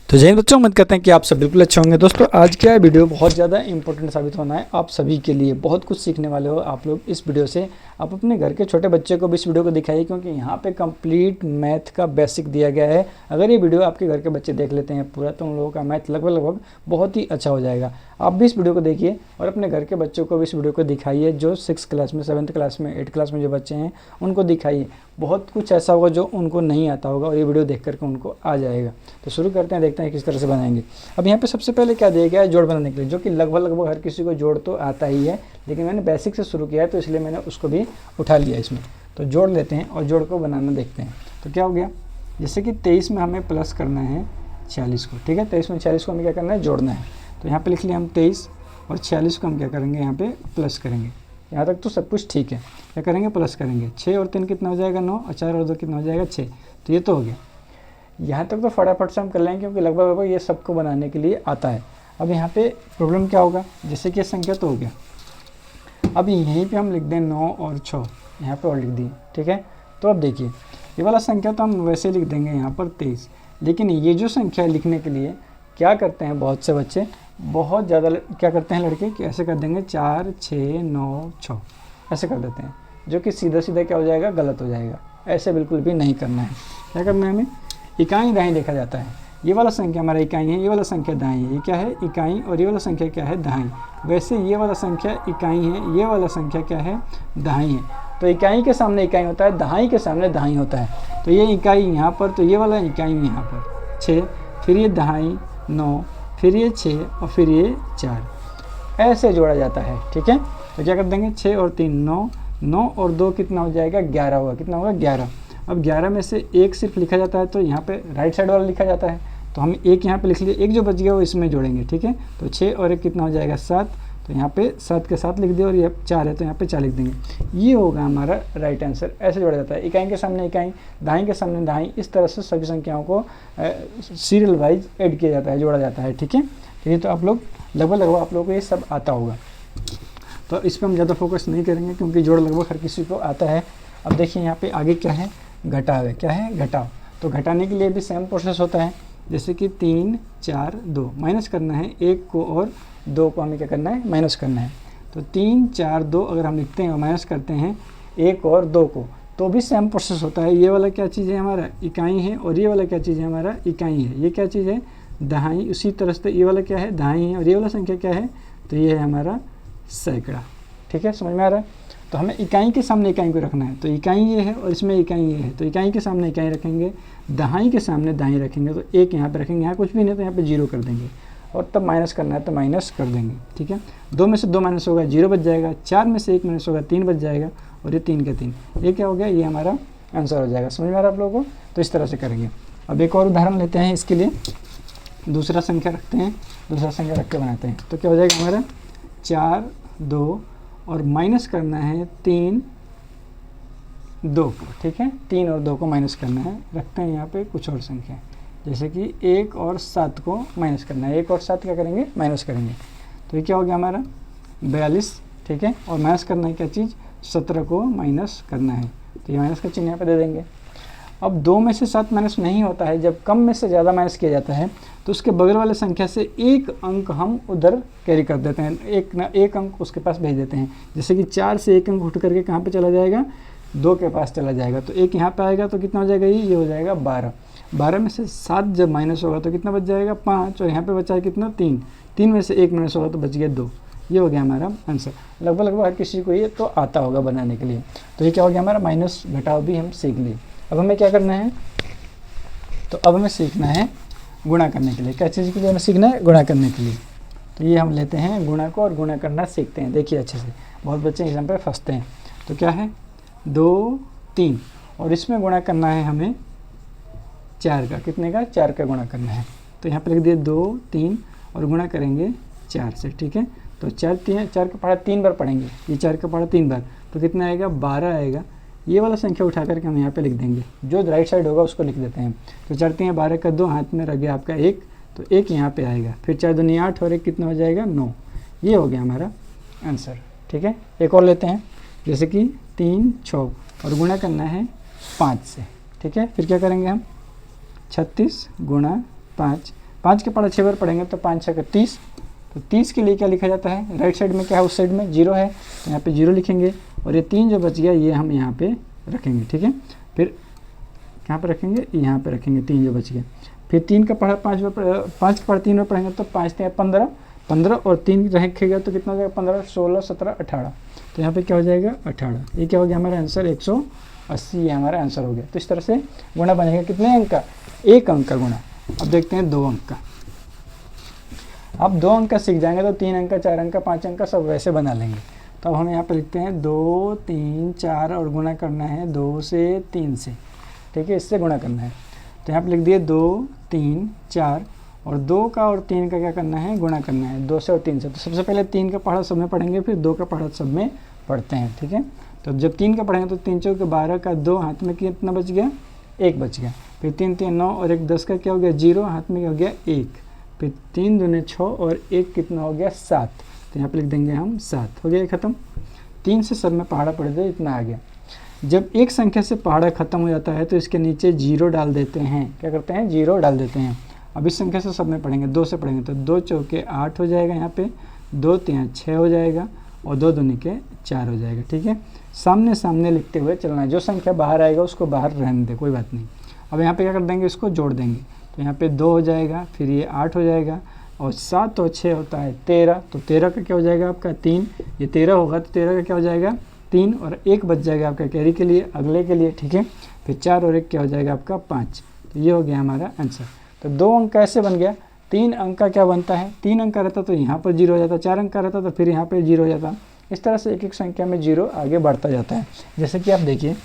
तो जय हिंद बच्चों, उम्मीद करते हैं कि आप सब बिल्कुल अच्छे होंगे। दोस्तों आज का वीडियो बहुत ज़्यादा इंपॉर्टेंट साबित होना है आप सभी के लिए। बहुत कुछ सीखने वाले हो आप लोग इस वीडियो से। आप अपने घर के छोटे बच्चे को भी इस वीडियो को दिखाइए, क्योंकि यहाँ पे कंप्लीट मैथ का बेसिक दिया गया है। अगर ये वीडियो आपके घर के बच्चे देख लेते हैं पूरा, तो उन लोगों का मैथ लगभग बहुत ही अच्छा हो जाएगा। आप भी इस वीडियो को देखिए और अपने घर के बच्चों को भी इस वीडियो को दिखाइए। जो 6th क्लास में, 7th क्लास में, 8th क्लास में जो बच्चे हैं उनको दिखाइए। बहुत कुछ ऐसा होगा जो उनको नहीं आता होगा और ये वीडियो देख करके उनको आ जाएगा। तो शुरू करते हैं, देखते हैं किस तरह से बनाएंगे। अब यहाँ पे सबसे पहले क्या दिया गया है, जोड़ बनाने के लिए, जो कि लगभग हर किसी को जोड़ तो आता ही है, लेकिन मैंने बेसिक से शुरू किया है तो इसलिए मैंने उसको भी उठा लिया इसमें। तो जोड़ लेते हैं और जोड़ को बनाना देखते हैं। तो क्या हो गया, जैसे कि 23 में हमें प्लस करना है 46 को, ठीक है। 23 में 46 को हमें क्या करना है, जोड़ना है। तो यहाँ पे लिख लिया हम 23 और 46 को हम क्या करेंगे, यहाँ पे प्लस करेंगे। यहाँ तक तो सब कुछ ठीक है। क्या करेंगे, प्लस करेंगे। 6 और 3 कितना हो जाएगा, 9, और 4 और 2 कितना हो जाएगा, 6। तो ये तो हो गया। यहाँ तक तो फटाफट से हम कर लेंगे, क्योंकि लगभग ये सबको बनाने के लिए आता है। अब यहाँ पे प्रॉब्लम क्या होगा, जैसे कि संख्या तो हो गया। अब यहीं पे हम लिख दें 9 और 6, यहाँ पे और लिख दिए, ठीक है। तो अब देखिए, ये वाला संख्या तो हम वैसे लिख देंगे यहाँ पर 23, लेकिन ये जो संख्या लिखने के लिए क्या करते हैं बहुत से बच्चे, बहुत ज़्यादा क्या करते हैं लड़के कि ऐसे कर देंगे 4, 6, 9, 6 ऐसे कर देते हैं, जो कि सीधा सीधा क्या हो जाएगा, गलत हो जाएगा। ऐसे बिल्कुल भी नहीं करना है। क्या करना है, हमें इकाई दाएं देखा जाता है। ये वाला संख्या हमारा इकाई है, ये वाला संख्या दाएं है। ये क्या है, इकाई, और ये वाला संख्या क्या है, दाएं। वैसे ये वाला संख्या इकाई है, ये वाला संख्या क्या है, दाएं है। तो इकाई के सामने इकाई होता है, दहाई के सामने दहाई होता है। तो ये इकाई यहाँ पर, तो ये वाला इकाई यहाँ पर 6, फिर ये दहाई 9, फिर ये 6 और फिर ये 4, ऐसे जोड़ा जाता है, ठीक है। तो क्या कर देंगे, 6 और 3 9, 9 और 2 कितना हो जाएगा, 11 होगा। कितना होगा, 11। अब 11 में से एक सिर्फ लिखा जाता है, तो यहाँ पे राइट साइड वाला लिखा जाता है, तो हम एक यहाँ पे लिख लिए, एक जो बच गया वो इसमें जोड़ेंगे, ठीक है। तो 6 और 1 कितना हो जाएगा, 7। तो यहाँ पे 7 के साथ लिख दिए, और ये 4 है तो यहाँ पे 4 लिख देंगे। ये होगा हमारा राइट आंसर। ऐसे जोड़ा जाता है, इकाई के सामने इकाई, दाएं के सामने दाएं। इस तरह से सभी संख्याओं को सीरियल वाइज ऐड किया जाता है, जोड़ा जाता है, ठीक है। ये तो आप लोग लगभग आप लोगों को ये सब आता होगा, तो इस पर हम ज़्यादा फोकस नहीं करेंगे, क्योंकि जोड़ लगभग हर किसी को आता है। अब देखिए यहाँ पे आगे क्या है, घटाव है। क्या है, घटाव। तो घटाने के लिए भी सेम प्रोसेस होता है, जैसे कि 3, 4, 2 माइनस करना है, 1 को और 2 को हमें क्या करना है, माइनस करना है। तो 3, 4, 2 अगर हम लिखते हैं और माइनस करते हैं 1 और 2 को, तो भी सेम प्रोसेस होता है। ये वाला क्या चीज़ है, हमारा इकाई है, और ये वाला क्या चीज़ है, हमारा इकाई है। ये क्या चीज़ है, दहाई। उसी तरह से ये वाला क्या है, दहाई है, और ये वाला संख्या क्या है, तो ये है हमारा सैकड़ा, ठीक है। समझ में आ रहा है। तो हमें इकाई के सामने इकाई को रखना है। तो इकाई ये है और इसमें इकाई ये है, तो इकाई के सामने इकाई रखेंगे, दहाई के सामने दाई रखेंगे। तो एक यहाँ पे रखेंगे, यहाँ कुछ भी नहीं तो यहाँ पे 0 कर देंगे, और तब माइनस करना है तो माइनस कर देंगे, ठीक है। 2 में से 2 माइनस होगा, 0 बच जाएगा। 4 में से 1 माइनस होगा, 3 बच जाएगा, और ये 3 के 3, ये क्या हो गया, ये हमारा आंसर हो जाएगा। समझ में आ रहा है आप लोगों को। तो इस तरह से करेंगे। अब एक और उदाहरण लेते हैं इसके लिए। दूसरा संख्या रखते हैं, दूसरा संख्या रख के बनाते हैं। तो क्या हो जाएगा हमारा, 4, 2 और माइनस करना है 3, 2 को, ठीक है। 3 और 2 को माइनस करना है। रखते हैं यहाँ पे कुछ और संख्या, जैसे कि 1 और 7 को माइनस करना है। 1 और 7 क्या करेंगे, माइनस करेंगे। तो ये क्या हो गया हमारा, 42, ठीक है। और माइनस करना है क्या चीज़, 17 को माइनस करना है। तो ये माइनस का चिन्ह यहाँ पे दे देंगे। अब 2 में से 7 माइनस नहीं होता है, जब कम में से ज़्यादा माइनस किया जाता है तो उसके बगल वाले संख्या से एक अंक हम उधर कैरी कर देते हैं, एक अंक उसके पास भेज देते हैं। जैसे कि 4 से एक अंक उठ करके कहाँ पे चला जाएगा, 2 के पास चला जाएगा। तो एक यहाँ पे आएगा तो कितना हो जाएगा, ये हो जाएगा 12। 12 में से 7 जब माइनस होगा तो कितना बच जाएगा, 5, और यहाँ पे बचा है कितना, 3। 3 में से 1 माइनस होगा तो बच गया 2। ये हो गया हमारा आंसर। लगभग हर किसी को ये तो आता होगा बनाने के लिए। तो ये क्या हो गया हमारा, माइनस घटाव भी हम सीख लिए। अब हमें क्या करना है, तो अब हमें सीखना है गुणा करने के लिए। क्या चीज़ के लिए हमें सीखना है, गुणा करने के लिए। तो ये हम लेते हैं गुणा को, और गुणा करना सीखते हैं। देखिए अच्छे से, बहुत बच्चे एग्जाम पे फंसते हैं। तो क्या है, 2, 3, और इसमें गुणा करना है हमें 4 का। कितने का, 4 का गुणा करना है। तो यहाँ पे लिख दिए 2, 3 और गुणा करेंगे 4 से, ठीक है। तो 4 का पढ़ा 3 बार पढ़ेंगे, ये 4 का पढ़ा 3 बार, तो कितना आएगा, 12 आएगा। ये वाला संख्या उठा करके हम यहाँ पे लिख देंगे, जो राइट साइड होगा उसको लिख देते हैं। तो 4 3 12 का 2, हाथ में रह गया आपका 1, तो 1 यहाँ पे आएगा। फिर 4 दूनी 8 और 1 कितना हो जाएगा, 9। ये हो गया हमारा आंसर, ठीक है। एक और लेते हैं, जैसे कि 3, 6 और गुणा करना है 5 से, ठीक है। फिर क्या करेंगे हम, 36 गुणा 5, 5 के पढ़ा 6 बार पढ़ेंगे तो 5 6 30। तो 30 के लिए क्या लिखा जाता है, राइट साइड में क्या है, उस साइड में 0 है, तो यहाँ पे 0 लिखेंगे और ये 3 जो बच गया ये हम यहाँ पे रखेंगे, ठीक है। फिर कहाँ पे रखेंगे, यहाँ पे रखेंगे 3 जो बच गया। फिर 3 का पढ़ा 5 बार, 5 का पढ़ा 3 बार पढ़ेंगे तो 5 3 15, 15 और 3 रखेगा तो कितना हो जाएगा, 15 16 17 18। तो यहाँ पे क्या हो जाएगा 18। ये क्या हो गया हमारा आंसर 180, ये हमारा आंसर हो गया। तो इस तरह से गुणा बनेगा कितने अंक का, 1 अंक का गुणा। अब देखते हैं 2 अंक का। अब 2 अंक का सीख जाएंगे तो 3 अंक का, 4 अंक का, 5 अंक का सब वैसे बना लेंगे। तो अब हम यहाँ पे लिखते हैं 2 3 4 और गुणा करना है 2 से 3 से, ठीक है, इससे गुणा करना है। तो यहाँ पे लिख दिए 2 3 4 और 2 का और 3 का क्या करना है, गुणा करना है 2 से और 3 से। तो सबसे पहले 3 का पढ़ा सब में पढ़ेंगे, फिर 2 का पढ़ा सब में पढ़ते हैं, ठीक है। तो जब 3 का पढ़ेंगे तो 3 चौके 12 का 2, हाथ में कितना बच गया, 1 बच गया। फिर 3 3 9 और 1 10 का क्या हो गया 0, हाथ में क्या हो गया 1। फिर 3 दूने 6 और 1 कितना हो गया 7। तो यहाँ पे लिख देंगे हम 7, हो गया ख़त्म। 3 से सब में पहाड़ा पढ़ दे, इतना आ गया। जब एक संख्या से पहाड़ा खत्म हो जाता है तो इसके नीचे 0 डाल देते हैं, क्या करते हैं 0 डाल देते हैं। अब इस संख्या से सब में पढ़ेंगे, 2 से पढ़ेंगे तो 2 चौके 8 हो जाएगा, यहाँ पे 2 3 6 हो जाएगा और 2 दूनी के 4 हो जाएगा, ठीक है। सामने सामने लिखते हुए चलना है, जो संख्या बाहर आएगा उसको बाहर रहने दे, कोई बात नहीं। अब यहाँ पे क्या कर देंगे, इसको जोड़ देंगे, तो यहाँ पे 2 हो जाएगा, फिर ये 8 हो जाएगा और 7 और 6 होता है 13। तो 13 का क्या हो जाएगा आपका 3, ये 13 होगा तो 13 का क्या हो जाएगा 3 और 1 बच जाएगा आपका कैरी के लिए, अगले के लिए, ठीक है। फिर 4 और 1 क्या हो जाएगा आपका 5। तो ये हो गया हमारा आंसर। तो 2 अंक का ऐसे बन गया। 3 अंक का क्या बनता है, 3 अंक का रहता तो यहाँ पर 0 हो जाता, 4 अंक का रहता तो फिर यहाँ पर 0 हो जाता। इस तरह से एक एक संख्या में 0 आगे बढ़ता जाता है। जैसे कि आप देखिए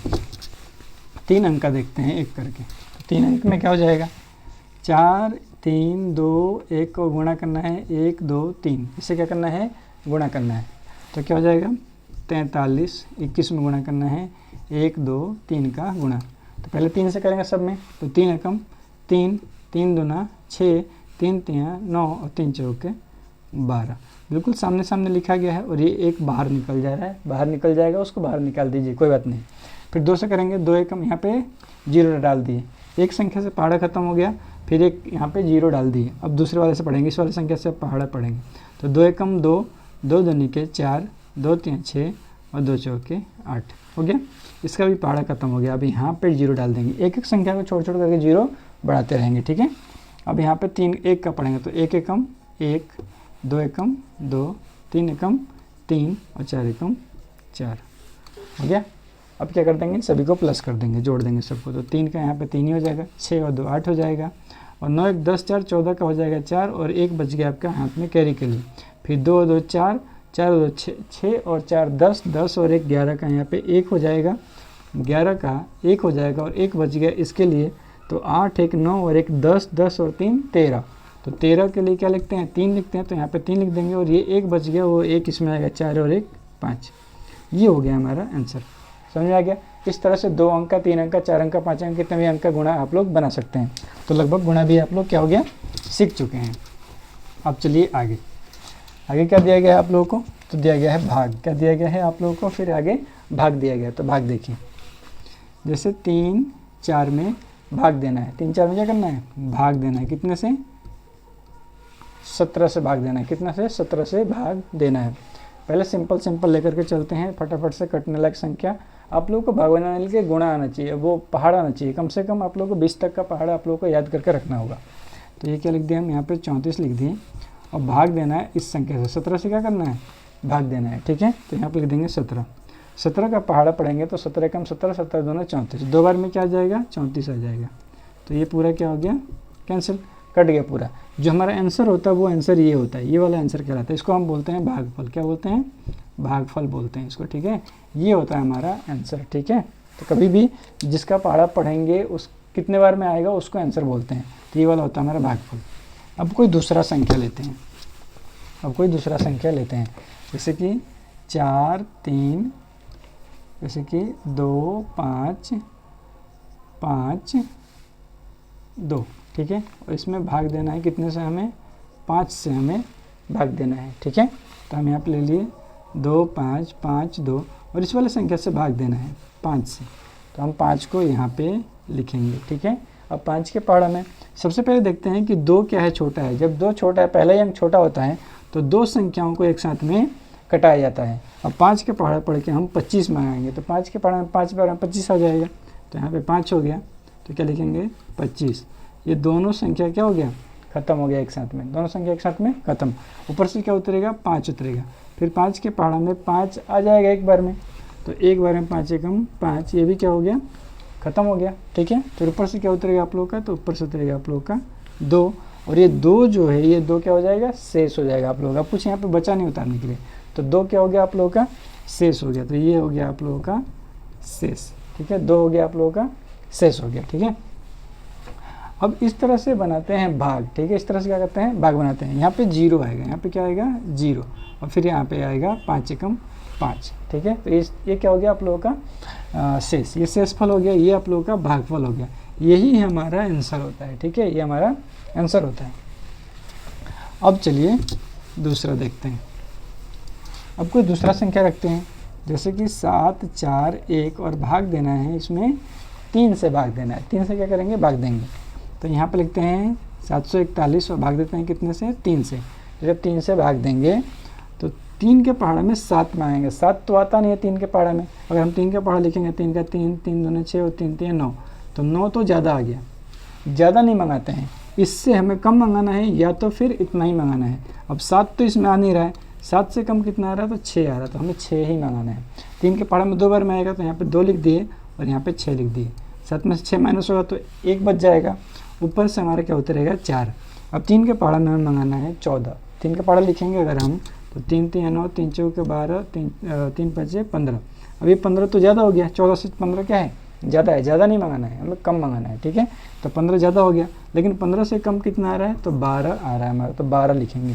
3 अंक का देखते हैं एक करके। तो 3 अंक में क्या हो जाएगा, 4 3 2 1 को गुणा करना है 1 2 3, इसे क्या करना है गुणा करना है। तो क्या हो जाएगा 43, 21 में गुणा करना है 1 2 3 का गुणा। तो पहले 3 से करेंगे सब में, तो 3 एकम 3, 3 दूना 6, 3 3 9 और 3 चौके 12। बिल्कुल सामने सामने लिखा गया है और ये एक बाहर निकल जा रहा है, बाहर निकल जाएगा, उसको बाहर निकाल दीजिए, कोई बात नहीं। फिर 2 से करेंगे, 2 एकम यहाँ पे 0 डाल दिए, एक संख्या से पहाड़ा खत्म हो गया, फिर एक यहाँ पे 0 डाल दिए। अब दूसरे वाले से पढ़ेंगे, इस वाले संख्या से पहाड़ा पढ़ेंगे। तो 2 एकम 2, 2 दूनी के 4, 2 3 6 और 2 चौके 8 हो गया। इसका भी पहाड़ा खत्म हो गया। अब यहाँ पे 0 डाल देंगे, एक एक संख्या को छोड़ छोड़ करके 0 बढ़ाते रहेंगे, ठीक है। अब यहाँ पे 3 1 का पढ़ेंगे, तो 1 एकम 1, 2 एकम 2, 3 एकम 3 और 4 एकम 4 हो गया। अब क्या कर देंगे, सभी को प्लस कर देंगे, जोड़ देंगे सबको। तो 3 का यहाँ पे 3 ही हो जाएगा, 6 और 2 8 हो जाएगा और 9 1 10 4 14 का हो जाएगा 4 और 1 बच गया आपका हाथ में कैरी के लिए। फिर 2 2 4, 4 2 6 और 4 10, 10 और 1 11 का यहाँ पे 1 हो जाएगा, 11 का 1 हो जाएगा और 1 बच गया इसके लिए। तो 8 1 9 और 1 10, 10 और 3 13। तो 13 के लिए क्या लिखते हैं 3 लिखते हैं, तो यहाँ पे 3 लिख देंगे और ये 1 बच गया, वो 1 इसमें आएगा, 4 और 1 5। ये हो गया हमारा आंसर, समझ में आ गया। इस तरह से 2 अंक का, 3 अंक का, 4 अंक का, 5 अंक कितने भी अंक का गुणा आप लोग बना सकते हैं। तो लगभग गुणा भी आप लोग क्या हो गया सीख चुके हैं। अब चलिए आगे, आगे क्या दिया गया है आप लोगों को, तो दिया गया है भाग। क्या दिया गया है आप लोगों को, फिर आगे भाग दिया गया है। तो भाग देखिए, जैसे 3 4 में भाग देना है, 3 4 में क्या करना है भाग देना है, कितने से 17 से भाग देना है, कितना से 17 से भाग देना है। पहले सिंपल सिंपल लेकर के चलते हैं, फटाफट से कटने लायक संख्या। आप लोगों को भाग बनाने के गुणा आना चाहिए, वो पहाड़ आना चाहिए, कम से कम आप लोगों को 20 तक का पहाड़ आप लोगों को याद करके रखना होगा। तो ये क्या लिख दिया हम यहाँ पे 34 लिख दिए और भाग देना है इस संख्या से, 17 से क्या करना है भाग देना है, ठीक है। तो यहाँ पे लिख देंगे 17, 17 का पहाड़ा पढ़ेंगे तो 17 कम 17, 17 दोनों 34, 2 बार में क्या आ जाएगा 34 आ जाएगा। तो ये पूरा क्या हो गया कैंसिल, कट गया पूरा। जो हमारा आंसर होता है वो आंसर ये होता है, ये वाला आंसर कहलाता है, इसको हम बोलते हैं भागफल। क्या बोलते हैं भागफल बोलते हैं इसको, ठीक है। ये होता है हमारा आंसर, ठीक है। तो कभी भी जिसका पहाड़ा पढ़ेंगे उस कितने बार में आएगा उसको आंसर बोलते हैं। तो ये वाला होता है हमारा भागफल। अब कोई दूसरा संख्या लेते हैं, अब कोई दूसरा संख्या लेते हैं, जैसे कि 4 3, जैसे कि 2 5 5 2, ठीक है। और इसमें भाग देना है कितने से, हमें 5 से हमें भाग देना है, ठीक है। तो हम यहाँ पे ले लिए 2 5 5 2 और इस वाले संख्या से भाग देना है 5 से। तो हम 5 को यहाँ पे लिखेंगे, ठीक है। अब 5 के पहाड़ा में सबसे पहले देखते हैं कि 2 क्या है, छोटा है। जब 2 छोटा है, पहला ही अंक छोटा होता है, तो 2 संख्याओं को एक साथ में कटाया जाता है। अब 5 के पहाड़ा पढ़ के हम 25 मंगाएंगे, तो 5 के पहाड़ा में 5 बार 25 आ जाएगा, तो यहाँ पे 5 हो गया, तो क्या लिखेंगे 25। ये दोनों संख्या क्या हो गया, खत्म हो गया एक साथ में, दोनों संख्या एक साथ में खत्म। ऊपर से क्या उतरेगा, 5 उतरेगा। फिर 5 के पहाड़ा में 5 आ जाएगा एक बार में, तो एक बार में 5 एकम 5, ये भी क्या हो गया, खत्म हो गया। ठीक है, तो ऊपर से क्या उतरेगा आप लोग का, तो ऊपर से उतरेगा आप लोग का 2, और ये 2 जो है, ये 2 क्या हो जाएगा, शेष हो जाएगा आप लोगों का। कुछ यहाँ पे बचा नहीं उतारने के लिए, तो 2 क्या हो गया आप लोगों का, शेष हो गया। तो ये हो गया आप लोगों का शेष। ठीक है, 2 हो गया आप लोगों का शेष हो गया। ठीक है, अब इस तरह से बनाते हैं भाग। ठीक है, इस तरह से क्या करते हैं, भाग बनाते हैं। यहाँ पे 0 आएगा, यहाँ पे क्या आएगा 0, और फिर यहाँ पे आएगा 5 एकम 5। ठीक है, तो ये क्या हो गया आप लोगों का शेष, ये शेषफल हो गया, ये आप लोगों का भागफल हो गया। यही हमारा आंसर होता है। ठीक है, ये हमारा आंसर होता है। अब चलिए दूसरा देखते हैं। अब कोई दूसरा संख्या रखते हैं, जैसे कि 7, 4, 1 और भाग देना है, इसमें 3 से भाग देना है। 3 से क्या करेंगे, भाग देंगे। तो यहाँ पे लिखते हैं 741 और भाग देते हैं कितने से, 3 से। जब 3 से भाग देंगे तो 3 के पहाड़ा में 7 मांगेंगे। 7 तो आता नहीं है 3 के पहाड़ा में। अगर हम 3 का पहाड़ा लिखेंगे, 3 का 3, 3 दूने 6 और 3 3 9, तो 9 तो ज़्यादा आ गया, ज़्यादा नहीं मंगाते हैं। इससे हमें कम मंगाना है, या तो फिर इतना ही मंगाना है। अब 7 तो इसमें आ नहीं रहा है, 7 से कम कितना आ रहा है, तो 6 आ रहा है, तो हमें 6 ही मंगाना है। 3 के पहाड़ा में 2 बार में आएगा, तो यहाँ पे 2 लिख दिए और यहाँ पे 6 लिख दिए। 7 में से 6 माइनस होगा तो 1 बच जाएगा, ऊपर से हमारा क्या उतरेगा 4। अब 3 के पहाड़ा में हमें मंगाना है 14। 3 का पहाड़ा लिखेंगे अगर हम, तो 3 3 9, 3 4 12, 3 5 15। अब ये 15 तो ज़्यादा हो गया, 14 से 15 क्या है, ज़्यादा है। ज़्यादा नहीं मंगाना है, हमें कम मंगाना है। ठीक है, तो 15 ज़्यादा हो गया, लेकिन 15 से कम कितना आ रहा है, तो 12 आ रहा है हमारा, तो 12 लिखेंगे।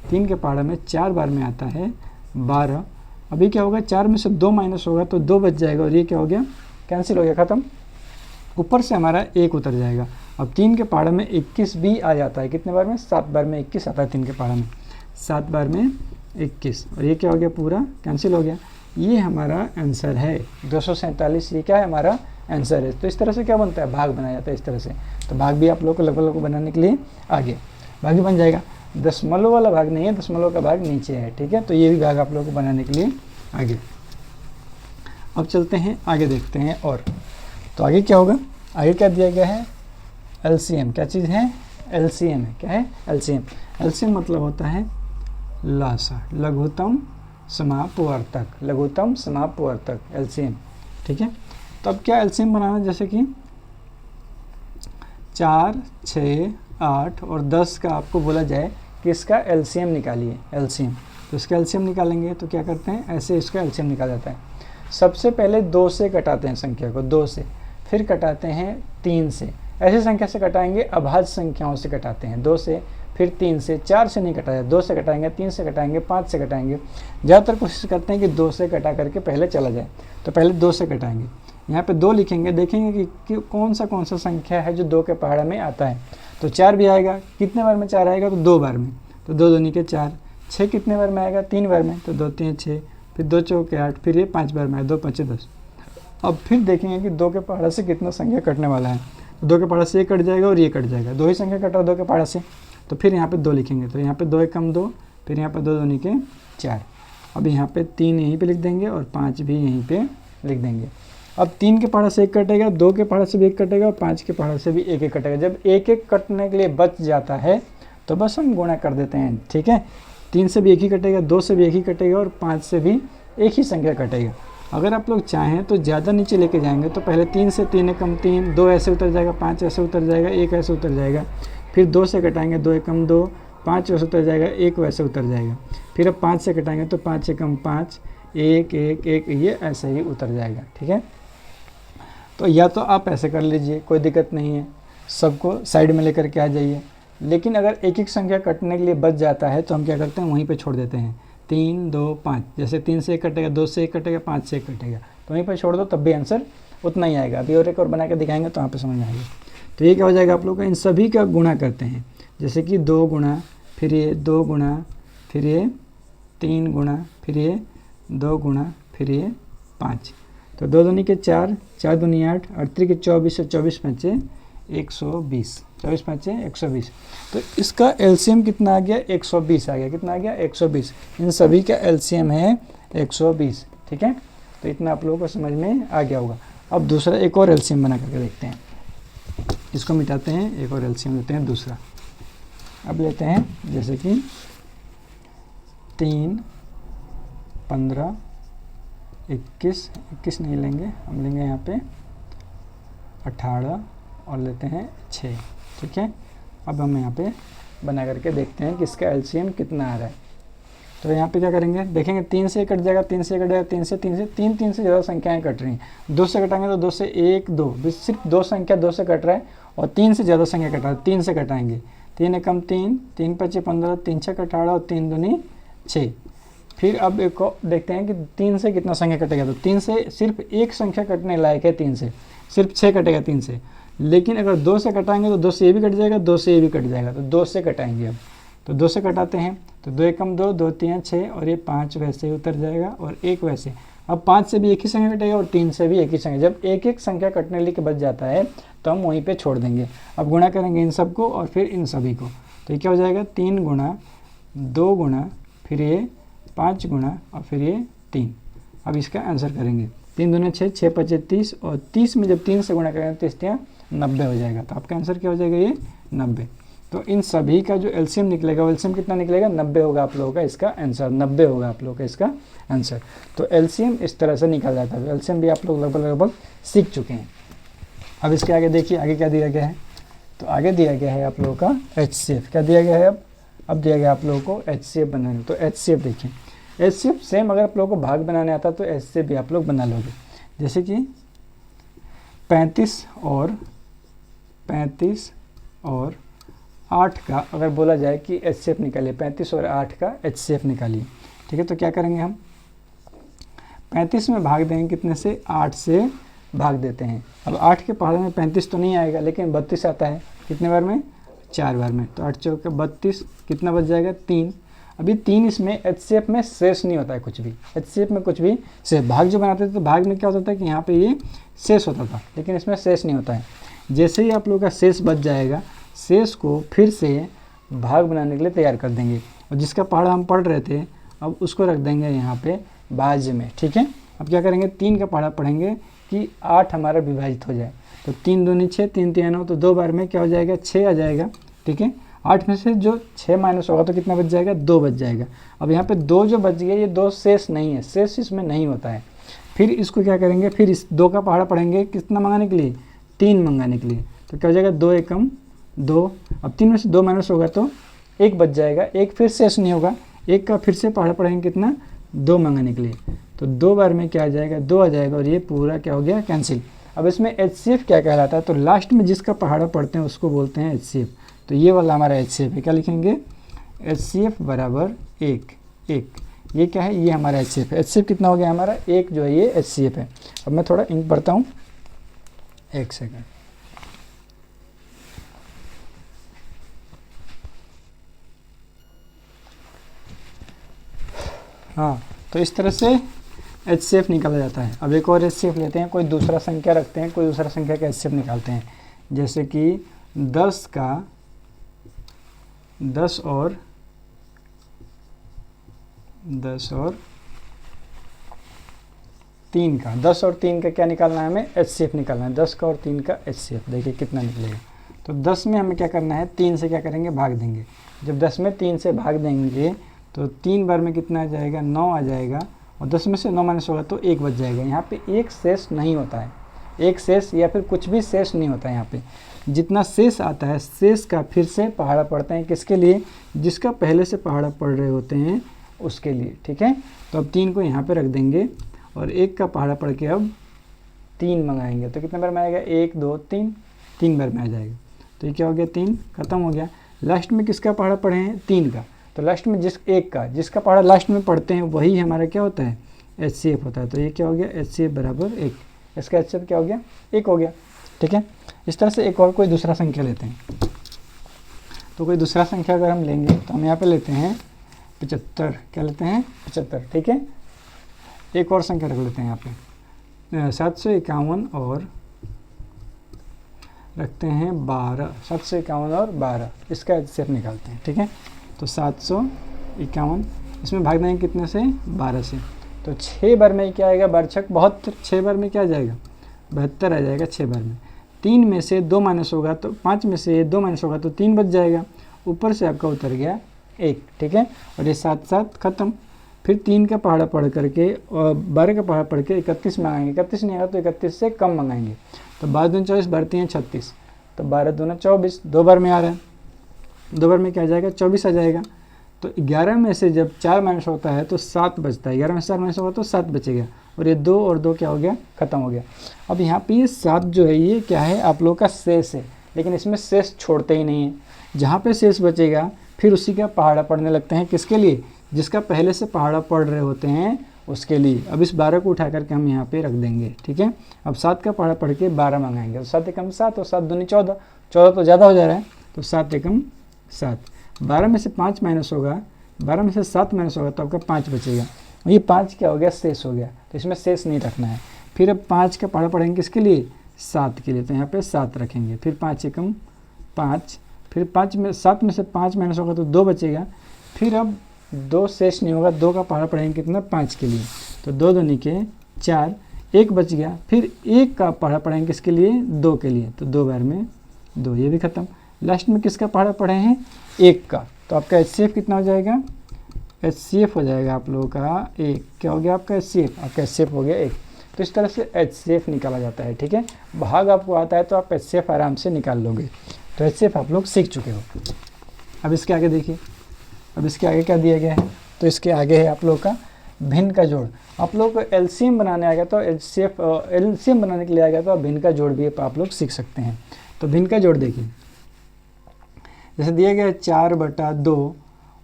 3 के पहाड़ा में 4 बार में आता है 12। अभी क्या होगा, 4 में से 2 माइनस होगा तो 2 बच जाएगा, और ये क्या हो गया, कैंसिल हो गया, ख़त्म। ऊपर से हमारा 1 उतर जाएगा। अब 3 के पहाड़ा में 21 भी आ जाता है, कितने बार में, 7 बार में 21 आता है 3 के पहाड़ा में, 7 बार में 21, और ये क्या हो गया, पूरा कैंसिल हो गया। ये हमारा आंसर है 247। ये क्या है, हमारा आंसर है। तो इस तरह से क्या बनता है, भाग बनाया जाता है इस तरह से। तो भाग भी आप लोग को लगभग को बनाने के लिए आगे भाग ही बन जाएगा। दशमलव वाला भाग नहीं है, दशमलव का भाग नीचे है। ठीक है, तो ये भी भाग आप लोग को बनाने के लिए आगे। अब चलते हैं आगे, देखते हैं और तो आगे क्या होगा। आगे क्या दिया गया है, एलसीएम। क्या चीज़ है, एलसीएम है। क्या है, एलसीएम। एलसीएम मतलब होता है लासा, लघुत्तम समापवर्तक, लघुत्तम समापवर्तक, एलसीएम। ठीक है, तो अब क्या एलसीएम बनाना, जैसे कि 4, 6, 8 और 10 का आपको बोला जाए कि इसका एलसीएम निकालिए, एलसीएम। तो इसका एलसीएम निकालेंगे तो क्या करते हैं, ऐसे इसका एलसीएम निकाला जाता है। सबसे पहले 2 से कटाते हैं संख्या को, 2 से, फिर कटाते हैं 3 से। ऐसे संख्या से कटाएंगे, अभाज्य संख्याओं से कटाते हैं, 2 से, फिर 3 से, 4 से नहीं कटाया, 2 से कटाएंगे, 3 से कटाएंगे, 5 से कटाएंगे। ज़्यादातर कोशिश करते हैं कि 2 से कटा करके पहले चला जाए, तो पहले 2 से कटाएंगे। यहाँ पे 2 लिखेंगे, देखेंगे कि कौन सा संख्या है जो 2 के पहाड़ा में आता है। तो 4 भी आएगा, कितने बार में 4 आएगा, तो 2 बार में, तो 2 दूनी के 4। 6 कितने बार में आएगा, 3 बार में, तो 2 3 6, फिर 2 चौके 8, फिर ये 5 बार में आए, 2 5 10। अब फिर देखेंगे कि 2 के पहाड़ा से कितना संख्या कटने वाला है। तो 2 के पहाड़ा से ये कट जाएगा और ये कट जाएगा, 2 ही संख्या कट रहा है 2 के पहाड़ा से। तो फिर यहाँ पे 2 लिखेंगे, तो यहाँ पे 2 एकम 2, फिर यहाँ पे 2 दूनी के 4। अब यहाँ पे 3 यहीं पे लिख देंगे और 5 भी यहीं पे लिख देंगे। अब 3 के पहाड़ा से 1 कटेगा, 2 के पहाड़ा से भी 1 कटेगा और 5 के पहाड़ा से भी 1 1 कटेगा। जब 1 1 कटने के लिए बच जाता है तो बस हम गुणा कर देते हैं। ठीक है, 3 से भी 1 ही कटेगा, 2 से भी 1 ही कटेगा और 5 से भी 1 ही संख्या कटेगा। अगर आप लोग चाहें तो ज़्यादा नीचे लेके जाएंगे, तो पहले 3 से 3 एकम 3, 2 ऐसे उतर जाएगा, 5 ऐसे उतर जाएगा, 1 ऐसे उतर जाएगा। फिर 2 से कटाएंगे, 2 एकम 2, 5 वैसे उतर जाएगा, 1 वैसे उतर जाएगा। फिर अब 5 से कटाएंगे तो 5 एकम 5, 1 1 1, ये ऐसे ही उतर जाएगा। ठीक है, तो या तो आप ऐसे कर लीजिए, कोई दिक्कत नहीं है, सबको साइड में लेकर के आ जाइए। लेकिन अगर एक एक संख्या कटने के लिए बच जाता है तो हम क्या करते हैं, वहीं पे छोड़ देते हैं। 3 2 5, जैसे 3 से 1 कटेगा, 2 से 1 कटेगा, 5 से 1 कटेगा, तो वहीं पर छोड़ दो, तब भी आंसर उतना ही आएगा। अभी और एक और बना के दिखाएंगे तो यहाँ पे समझ में आएगा। तो ये क्या हो जाएगा, आप लोग का इन सभी का गुणा करते हैं, जैसे कि 2 गुणा, फिर ये 2 गुणा, फिर ये 3 गुणा, फिर ये 2 गुणा, फिर ये 5। तो 2 दूनी के 4, 4 दूनी 8, 8 के 24 से 24 बचे 120, 24 5 120। तो इसका एलसीएम कितना आ गया, 120 आ गया। कितना आ गया, 120। इन सभी का एलसीएम है 120। ठीक है, तो इतना आप लोगों को समझ में आ गया होगा। अब दूसरा एक और एलसीएम बना करके देखते हैं। इसको मिटाते हैं, एक और एलसीएम लेते हैं दूसरा। अब लेते हैं जैसे कि 3 15 21 नहीं लेंगे, हम लेंगे यहाँ पे 18 और लेते हैं 6। ठीक है, अब हम यहाँ पे बना करके देखते हैं कि इसका एलसीएम कितना आ रहा है। तो यहाँ पे क्या करेंगे, देखेंगे 3 से कट जाएगा, 3 से कट जाएगा, 3 से 3 से ज़्यादा संख्याएं कट रही हैं। 2 से कटाएंगे तो 2 से 1 2, सिर्फ 2 संख्या 2 से कट रहा है, और 3 से ज़्यादा संख्या कट रहा है, 3 से कटाएंगे। 3 एकम 3, 3 पच्चे 15, 3 छः 18 और 3 दूनी 6। फिर अब एक और देखते हैं कि 3 से कितना संख्या कटेगा। तो 3 से सिर्फ एक संख्या कटने लायक है, 3 से सिर्फ 6 कटेगा 3 से। लेकिन अगर 2 से कटाएंगे तो 2 से ये भी कट जाएगा, 2 से ये भी कट जाएगा, तो 2 से कटाएंगे। अब तो 2 से कटाते हैं, तो 2 एकम 2, 2 3 6 और ये 5 वैसे ही उतर जाएगा और 1 वैसे। अब 5 से भी एक ही संख्या कटेगा और 3 से भी एक ही संख्या। जब एक एक संख्या कटने के बच जाता है तो हम वहीं पे छोड़ देंगे। अब गुणा करेंगे इन सबको और फिर इन सभी को, तो ये क्या हो जाएगा, 3 गुणा 2 गुणा फिर ये 5 गुणा और फिर ये 3। अब इसका आंसर करेंगे, 3 दूनी 6, 6 पच्चे 30 और 30 में जब 3 से गुणा करेंगे 30 90 हो जाएगा। तो आपका आंसर क्या हो जाएगा, ये 90। तो इन सभी का जो एलसीएम निकलेगा, वो एलसीएम कितना निकलेगा, 90 होगा आप लोगों का इसका आंसर। 90 होगा आप लोगों का इसका आंसर। तो एलसीएम इस तरह से निकल जाता है। एलसीएम भी आप लोग लगभग सीख चुके हैं। अब इसके आगे देखिए, आगे क्या दिया गया है। तो आगे दिया गया है आप लोगों का एचसीएफ। क्या दिया गया है, अब दिया गया आप लोगों को एचसीएफ बनाने। तो एचसीएफ देखिए, एचसीएफ सेम अगर आप लोगों को भाग बनाने आता तो एचसीएफ भी आप लोग बना लोगे। जैसे कि 35 और 8 का अगर बोला जाए कि एचसीएफ निकालिए, 35 और 8 का एचसीएफ निकालिए। ठीक है, तो क्या करेंगे हम, 35 में भाग देंगे कितने से, 8 से भाग देते हैं। अब 8 के पहाड़ में 35 तो नहीं आएगा, लेकिन 32 आता है। कितने बार में, 4 बार में। तो 8 चौके 32, कितना बच जाएगा, 3। अभी 3 इसमें एचसीएफ में शेष नहीं होता है कुछ भी। एचसीएफ में कुछ भी शेष, भाग जो बनाते थे तो भाग में क्या होता था कि यहाँ पे ये शेष होता था, लेकिन इसमें शेष नहीं होता है। जैसे ही आप लोगों का शेष बच जाएगा, शेष को फिर से भाग बनाने के लिए तैयार कर देंगे। और जिसका पहाड़ा हम पढ़ रहे थे, अब उसको रख देंगे यहाँ पे भाज्य में। ठीक है, अब क्या करेंगे, 3 का पहाड़ा पढ़ेंगे कि 8 हमारा विभाजित हो जाए। तो 3 दूनी 6, 3 3 9, तो 2 बार में क्या हो जाएगा, 6 आ जाएगा। ठीक है, 8 में से जो 6 माइनस होगा तो कितना बच जाएगा, 2 बच जाएगा। अब यहाँ पे 2 जो बच गया, ये 2 शेष नहीं है, शेष इसमें नहीं होता है। फिर इसको क्या करेंगे, फिर इस 2 का पहाड़ा पढ़ेंगे कितना मंगाने के लिए, 3 मंगाने के लिए। तो क्या हो जाएगा, 2 एकम 2। अब 3 में से 2 माइनस होगा तो 1 बच जाएगा, 1 फिर शेष नहीं होगा, 1 का फिर से पहाड़ा पढ़ेंगे कितना, 2 मंगाने के लिए। तो 2 बार में क्या आ जाएगा, 2 आ जाएगा और ये पूरा क्या हो गया, कैंसिल। अब इसमें एचसीएफ क्या कहलाता है, तो लास्ट में जिसका पहाड़ा पढ़ते हैं उसको बोलते हैं एचसीएफ। तो ये वाला हमारा एचसीएफ है। क्या लिखेंगे, एचसीएफ बराबर 1। ये क्या है, ये हमारा एचसीएफ है। एचसीएफ कितना हो गया हमारा, 1 जो है ये एचसीएफ है। अब मैं थोड़ा इंक भरता हूँ, 1 सेकंड। हाँ, तो इस तरह से एचसीएफ निकाला जाता है। अब एक और एचसीएफ लेते हैं, कोई दूसरा संख्या रखते हैं, कोई दूसरा संख्या का एचसीएफ निकालते हैं। जैसे कि 10 और 3 का, 10 और 3 का क्या निकालना है हमें, एचसीएफ निकालना है। 10 का और 3 का एचसीएफ देखिए कितना निकलेगा। तो 10 में हमें क्या करना है, 3 से क्या करेंगे, भाग देंगे। जब 10 में 3 से भाग देंगे तो 3 बार में कितना आ जाएगा, 9 आ जाएगा। और 10 में से 9 माइनस होगा तो 1 बच जाएगा। यहाँ पे एक शेष नहीं होता है, एक शेष या फिर कुछ भी शेष नहीं होता है। यहाँ पे जितना शेष आता है, शेष का फिर से पहाड़ा पढ़ते हैं। किसके लिए, जिसका पहले से पहाड़ा पढ़ रहे होते हैं उसके लिए। ठीक है, तो अब 3 को यहाँ पे रख देंगे और 1 का पहाड़ा पढ़ के अब 3 मंगाएंगे। तो कितने बार में आएगा, 1 2 3, 3 बार में आ जाएगा। तो ये क्या हो गया, 3 खत्म हो गया। लास्ट में किसका पहाड़ा पढ़े हैं, 3 का। तो लास्ट में जिसका पहाड़ा लास्ट में पढ़ते हैं वही हमारा क्या होता है, एचसीएफ होता है। तो ये क्या हो गया, एचसीएफ बराबर 1। इसका एचसीएफ क्या हो गया, 1 हो गया। ठीक है, इस तरह से एक और कोई दूसरा संख्या लेते हैं। तो कोई दूसरा संख्या अगर हम लेंगे तो हम यहाँ पे लेते हैं 75। क्या लेते हैं, 75। ठीक है, एक और संख्या रख लेते हैं यहाँ पे 751 और रखते हैं 12, 751 और 12, इसका HCF निकालते हैं। ठीक है, तो 751 इसमें भाग देंगे कितने से, 12 से, तो 6 बार में क्या आएगा, बारछक 72, 6 बार में क्या आ जाएगा, 72 आ जाएगा 6 बार में। 3 में से 2 माइनस होगा तो 5 में से 2 माइनस होगा तो 3 बच जाएगा, ऊपर से आपका उतर गया 1। ठीक है, और ये 7 7 खत्म। फिर 3 का पहाड़ा पढ़ करके और 12 का पहाड़ा पढ़ के 31 मंगाएंगे, 31 नहीं आएगा तो 31 से कम मंगाएंगे, तो 12 दूनी 24, बढ़ती हैं 36, तो 12 दूना 24, 2 बार में आ रहा है, 2 बार में क्या आ जाएगा, 24 आ जाएगा। तो 11 में से जब 4 माइनस होता है तो 7 बचता है, 11 में से 4 माइनस होगा तो 7 बचेगा, और ये 2 और 2 क्या हो गया, खत्म हो गया। अब यहाँ पे ये 7 जो है ये क्या है, आप लोग का शेष है, लेकिन इसमें शेष छोड़ते ही नहीं है, जहाँ पे शेष बचेगा फिर उसी का पहाड़ा पढ़ने लगते हैं, किसके लिए, जिसका पहले से पहाड़ा पढ़ रहे होते हैं उसके लिए। अब इस 12 को उठा करके हम यहाँ पे रख देंगे। ठीक है, अब 7 का पहाड़ा पढ़ के 12 मंगाएंगे, तो 7 एकम 7 और 7 दूनी 14, 14 तो ज़्यादा हो जा रहा है, तो 7 एकम 7। 12 में से 5 माइनस होगा, 12 में से 7 माइनस होगा तो आपका 5 बचेगा, ये 5 क्या हो गया, शेष हो गया, तो इसमें शेष नहीं रखना है। फिर अब 5 का पहाड़ा पढ़ेंगे किसके लिए, 7 के लिए, तो यहाँ पे 7 रखेंगे। फिर 5 एकम 5, फिर 5 में 7 में से 5 माइनस होगा तो 2 बचेगा। फिर अब 2 शेष नहीं होगा, 2 का पहाड़ा पढ़ेंगे कितना, 5 के लिए, तो 2 दूनी के 4, 1 बच गया। फिर 1 का पहाड़ा पढ़ेंगे किसके लिए, 2 के लिए, तो 2 बार में 2, ये भी खत्म। लास्ट में किसका पहाड़ा पढ़े हैं, 1 का, तो आपका HCF कितना हो जाएगा, HCF हो जाएगा आप लोगों का 1। क्या हो गया आपका HCF, आपका HCF हो गया 1। तो इस तरह से HCF निकाला जाता है। ठीक है, भाग आपको आता है तो आप HCF आराम से निकाल लोगे। तो HCF आप लोग सीख चुके हो। अब इसके आगे देखिए, अब इसके आगे क्या दिया गया है, तो इसके आगे है आप लोग का भिन्न का जोड़। आप लोग को LCM बनाने आ गया तो HCF LCM बनाने के लिए आ गया तो भिन्न का जोड़ भी आप लोग सीख सकते हैं। तो भिन्न का जोड़ देखिए, जैसे दिया गया है 4/2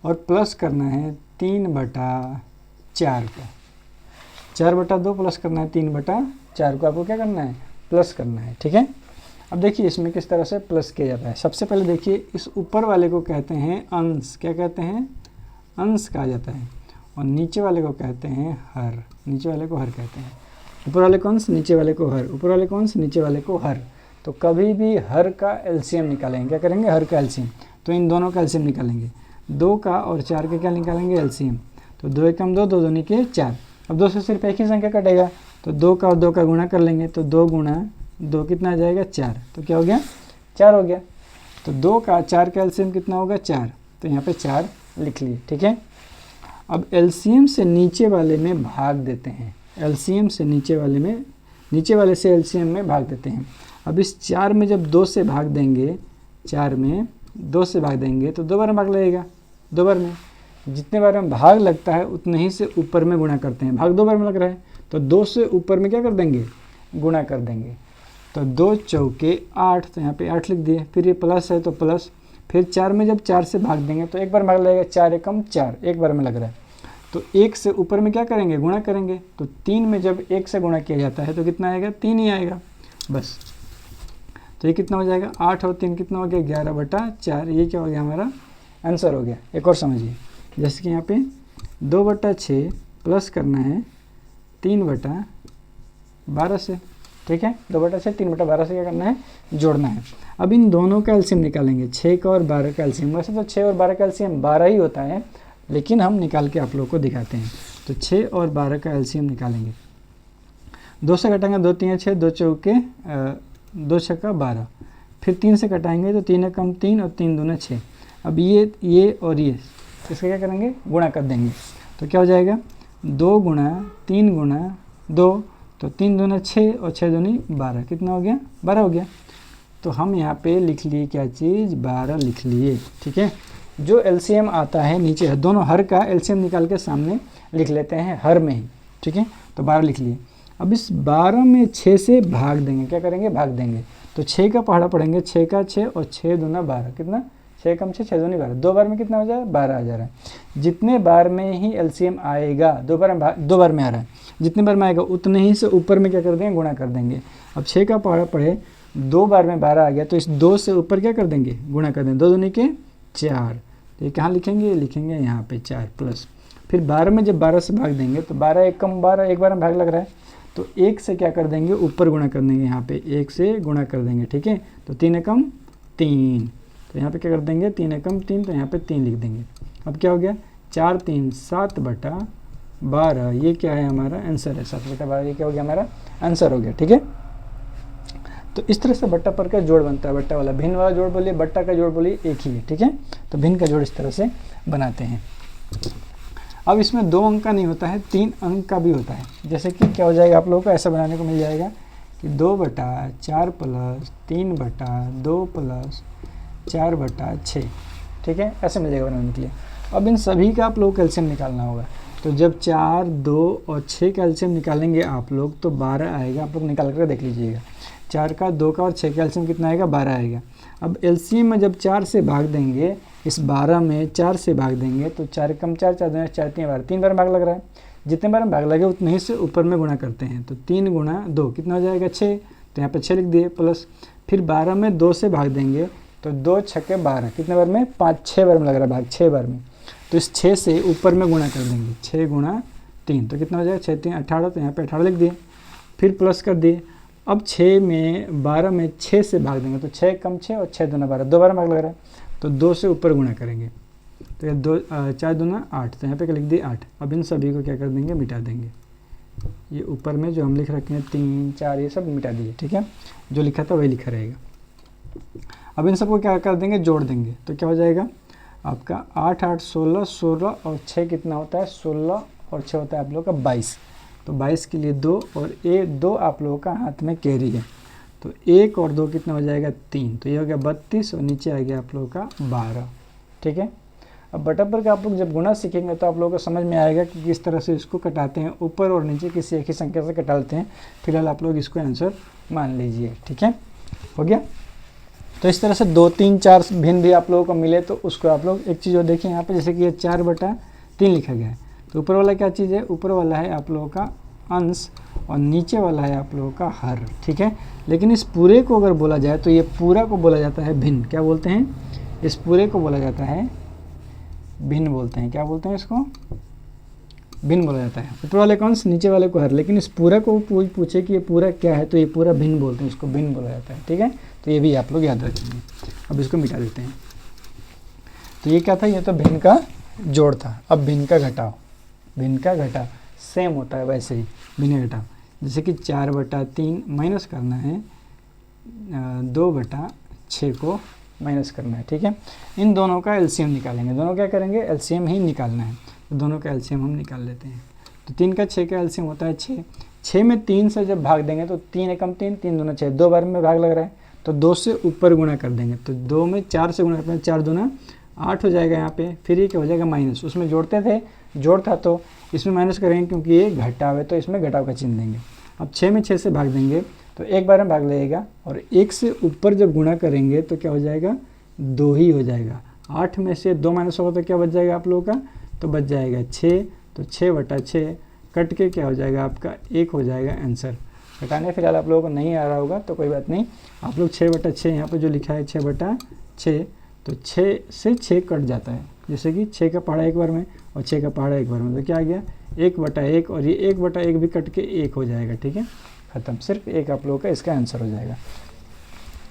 और प्लस करना है 3/4 को, 4/2 प्लस करना है 3/4 को, आपको क्या करना है, प्लस करना है। ठीक है, अब देखिए इसमें किस तरह से प्लस किया जाता है। सबसे पहले देखिए, इस ऊपर वाले को कहते हैं अंश, क्या कहते हैं, अंश कहा जाता है, और नीचे वाले को कहते हैं हर, नीचे वाले को हर कहते हैं। ऊपर वाले को अंश, नीचे वाले को हर, ऊपर वाले को अंश, नीचे वाले को हर। तो कभी भी हर का LCM निकालेंगे, क्या करेंगे, हर का LCM, तो इन दोनों का LCM निकालेंगे। 2 का और 4 का क्या निकालेंगे, LCM, तो 2 एकम 2, 2 दूनी के 4। अब 2 से सिर्फ एक ही संख्या कटेगा, तो 2 का और 2 का गुणा कर लेंगे, तो 2 गुणा 2 कितना आ जाएगा, 4, तो क्या हो गया, 4 हो गया। तो 2 का 4 का LCM कितना होगा, 4, तो यहाँ पे 4 लिख लिए। ठीक है, अब LCM से नीचे वाले में भाग देते हैं, LCM से नीचे वाले में, नीचे वाले से LCM में भाग देते हैं। अब इस 4 में जब 2 से भाग देंगे, 4 में 2 से भाग देंगे तो 2 बार में भाग लगेगा, 2 बार में, जितने बार में भाग लगता है उतने ही से ऊपर में गुणा करते हैं। भाग 2 बार में लग रहा है तो 2 से ऊपर में क्या कर देंगे, गुणा कर देंगे। तो 2 चौके 8, तो यहाँ पे 8 लिख दिए। फिर ये प्लस है तो प्लस, फिर 4 में जब 4 से भाग देंगे तो एक बार भाग लगेगा, 4 एकम 4, एक बार में लग रहा है। तो 1 से ऊपर में क्या करेंगे, गुणा करेंगे। तो 3 में जब 1 से गुणा किया जाता है तो कितना आएगा, 3 ही आएगा बस। तो ये कितना हो जाएगा, 8 और 3 कितना हो गया, 11/4। ये क्या हो गया, हमारा आंसर हो गया। एक और समझिए, जैसे कि यहाँ पे 2/6 प्लस करना है 3/12 से। ठीक है, 2/6 3/12 से क्या करना है, जोड़ना है। अब इन दोनों का एलसीएम निकालेंगे, 6 का और 12 का एलसीएम। वैसे तो 6 और 12 का एलसीएम 12 ही होता है, लेकिन हम निकाल के आप लोगों को दिखाते हैं। तो 6 और 12 का एलसीएम निकालेंगे, 2 से घटाएंगे 2 3 6, 2 चौके 2 छक्का 12। फिर 3 से घटाएंगे तो 3 कम 3 और 3 दूना 6। अब ये और ये इसका क्या करेंगे, गुणा कर देंगे। तो क्या हो जाएगा, 2 गुणा 3 गुणा 2, तो 3 दूना 6 और 6 दूनी 12। कितना हो गया, 12 हो गया। तो हम यहाँ पे लिख लिए क्या चीज़, 12 लिख लिए। ठीक है, जो एलसीएम आता है नीचे दोनों हर का एलसीएम निकाल के सामने लिख लेते हैं हर में ही। ठीक है, तो 12 लिख लिए। अब इस 12 में 6 से भाग देंगे, क्या करेंगे, भाग देंगे। तो 6 का पहाड़ा पढ़ेंगे, 6 का 6 और 6 दूना 12। कितना, 6 कम 6, 6 दूनी 12। 2 बार में कितना हो जाए, 12 आ जा रहा है। जितने बार में ही एलसीएम आएगा, 2 बार में आ रहा है, जितने बार में आएगा उतने ही से ऊपर में क्या कर देंगे, गुणा कर देंगे। अब 6 का पहाड़ा पढ़े, 2 बार में 12 आ गया, तो इस 2 से ऊपर क्या कर देंगे, गुणा कर देंगे। 2 दूनी के 4, तो ये कहाँ लिखेंगे, लिखेंगे यहाँ पे 4 प्लस। फिर 12 में जब 12 से भाग देंगे तो 12 एक कम 12, एक बार में भाग लग रहा है, तो 1 से क्या कर देंगे, ऊपर गुणा कर देंगे, यहाँ पे 1 से गुणा कर देंगे, ठीक है। तो 3 एकम 3, तो यहाँ पे क्या कर देंगे, 3 एकम 3, तो यहाँ पे 3 लिख देंगे। अब क्या हो गया, 4 3 7/12, ये क्या है हमारा आंसर है, 7/12, ये क्या हो गया हमारा आंसर हो गया, ठीक है। तो इस तरह से बट्टा पर का जोड़ बनता है। बट्टा वाला भिन्न वाला जोड़ बोलिए, बट्टा का जोड़ बोलिए, एक ही है, ठीक है। तो भिन्न का जोड़ इस तरह से बनाते हैं। अब इसमें 2 अंक का नहीं होता है, 3 अंक का भी होता है। जैसे कि क्या हो जाएगा आप लोगों को, ऐसा बनाने को मिल जाएगा कि 2/4 + 3/2 + 4/6, ठीक है, ऐसे मिल जाएगा बनाने के लिए। अब इन सभी का आप लोग को एलसीएम निकालना होगा। तो जब 4, 2 और 6 का एलसीएम निकालेंगे आप लोग तो 12 आएगा। आप लोग निकाल कर देख लीजिएगा, 4 का, 2 का और 6 का एलसीएम कितना आएगा, 12 आएगा। अब एलसीएम में जब 4 से भाग देंगे, इस 12 में 4 से भाग देंगे तो 4 कम 4, 4 2 4, 3 12, 3 बार भाग लग रहा है। जितने बार भाग लगे उतने ही से ऊपर में गुणा करते हैं। तो 3 × 2 कितना हो जाएगा, 6, तो यहाँ पे 6 लिख दिए, प्लस फिर 12 में 2 से भाग देंगे तो 2 6 12, कितने बार में, 5 6 बार में लग रहा है भाग, 6 बार में। तो इस 6 से ऊपर में गुणा कर देंगे, 6 × 3, तो कितना हो जाएगा, 6 3 18, तो यहाँ पे 18 लिख दिए, फिर प्लस कर दिए। अब 6 में 12 में 6 से भाग देंगे तो 6 कम 6 और 6 2 12, 2 बार भाग लग रहा है। तो 2 से ऊपर गुणा करेंगे तो ये 4 2 8, तो यहाँ पे क्या लिख दिए 8। अब इन सभी को क्या कर देंगे, मिटा देंगे। ये ऊपर में जो हम लिख रखे हैं 3 4 ये सब मिटा दिए, ठीक है। जो लिखा था वही लिखा रहेगा। अब इन सबको क्या कर देंगे, जोड़ देंगे। तो क्या हो जाएगा आपका 8 8 16, 16 और 6 कितना होता है, 16 और 6 होता है आप लोग का 22। तो 22 के लिए 2 और 2 आप लोगों का हाथ में कैरी है। तो 1 और 2 कितना हो जाएगा, 3, तो ये हो गया 32 और नीचे आ गया आप लोगों का 12, ठीक है। अब बराबर का आप लोग जब गुणा सीखेंगे तो आप लोगों को समझ में आएगा कि किस तरह से इसको कटाते हैं, ऊपर और नीचे किसी एक ही संख्या से कटा लेते हैं। फिलहाल आप लोग इसको आंसर मान लीजिए, ठीक है, हो गया। तो इस तरह से 2 3 4 भिन्न भी आप लोगों को मिले तो उसको आप लोग एक चीज़ और देखिए यहाँ पे, जैसे कि ये 4/3 लिखा गया है। तो ऊपर वाला क्या चीज़ है, ऊपर वाला है आप लोगों का अंश और नीचे वाला है आप लोगों का हर, ठीक है। लेकिन इस पूरे को अगर बोला जाए तो ये पूरा को बोला जाता है भिन्न। क्या बोलते हैं, इस पूरे को बोला जाता है भिन्न बोलते हैं। क्या बोलते हैं, इसको भिन्न बोला जाता है। ऊपर वाले का अंश, नीचे वाले को हर। लेकिन इस पूरा को पूछे कि ये पूरा क्या है तो ये पूरा भिन्न बोलते हैं, इसको भिन्न बोला जाता है, ठीक है। तो ये भी आप लोग याद रखेंगे। अब इसको मिटा देते हैं। तो ये क्या था, ये तो भिन्न का जोड़ था। अब भिन्न का घटाव, भिन्न का घटाव सेम होता है वैसे ही, भिन्न घटाव। जैसे कि 4/3 माइनस करना है, 2/6 को माइनस करना है, ठीक है। इन दोनों का एलसीएम निकालेंगे। दोनों क्या करेंगे, एलसीएम ही निकालना है। तो दोनों का एलसीएम हम निकाल लेते हैं। तो 3 का 6 का एलसीएम होता है 6। 6 में 3 से जब भाग देंगे तो 3 एकम 3, 3 दूना 6, 2 बार में भाग लग रहा है। तो 2 से ऊपर गुणा कर देंगे। तो 2 में 4 से गुणा करते हैं, 4 दूना 8 हो जाएगा यहाँ पे। फिर ये क्या हो जाएगा, माइनस। उसमें जोड़ते थे, जोड़ था तो इसमें माइनस करेंगे क्योंकि ये घटाव है तो इसमें घटाव का चिन्ह देंगे। अब 6 में 6 से भाग देंगे तो एक बार में भाग लगेगा और 1 से ऊपर जब गुणा करेंगे तो क्या हो जाएगा, 2 ही हो जाएगा। 8 में से 2 माइनस होगा तो क्या बच जाएगा आप लोगों का, तो बच जाएगा 6। तो 6/6 कट के क्या हो जाएगा आपका 1 हो जाएगा आंसर। घटाने फिलहाल आप लोगों को नहीं आ रहा होगा तो कोई बात नहीं, आप लोग 6/6 यहाँ पर जो लिखा है 6/6, तो 6 से 6 कट जाता है। जैसे कि 6 का पहाड़ा एक बार में और 6 का पहाड़ा एक बार में, तो क्या आ गया 1/1 और ये 1/1 भी कट के 1 हो जाएगा, ठीक है, ख़त्म। सिर्फ 1 आप लोगों का इसका आंसर हो जाएगा।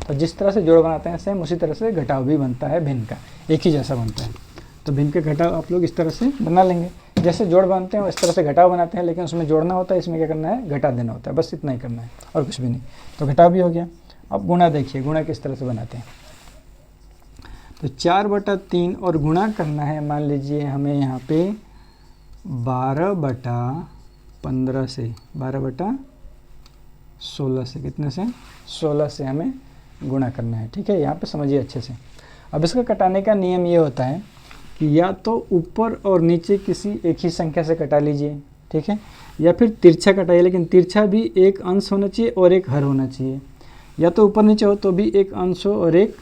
तो जिस तरह से जोड़ बनाते हैं सेम उसी तरह से घटाव भी बनता है भिन्न का, एक ही जैसा बनता है। तो भिन्न का घटाव आप लोग इस तरह से बना लेंगे। जैसे जोड़ बनाते हैं इस तरह से घटाव बनाते हैं, लेकिन उसमें जोड़ना होता है, इसमें क्या करना है, घटा देना होता है, बस इतना ही करना है और कुछ भी नहीं। तो घटाव भी हो गया। अब गुणा देखिए, गुणा किस तरह से बनाते हैं। तो 4/3 और गुणा करना है, मान लीजिए हमें यहाँ पे 12/15 से, 12/16 से, कितने से, 16 से हमें गुणा करना है, ठीक है। यहाँ पे समझिए अच्छे से। अब इसका कटाने का नियम ये होता है कि या तो ऊपर और नीचे किसी एक ही संख्या से कटा लीजिए, ठीक है, या फिर तिरछा कटाइए, लेकिन तिरछा भी एक अंश होना चाहिए और एक हर होना चाहिए। या तो ऊपर नीचे हो तो भी एक अंश हो और एक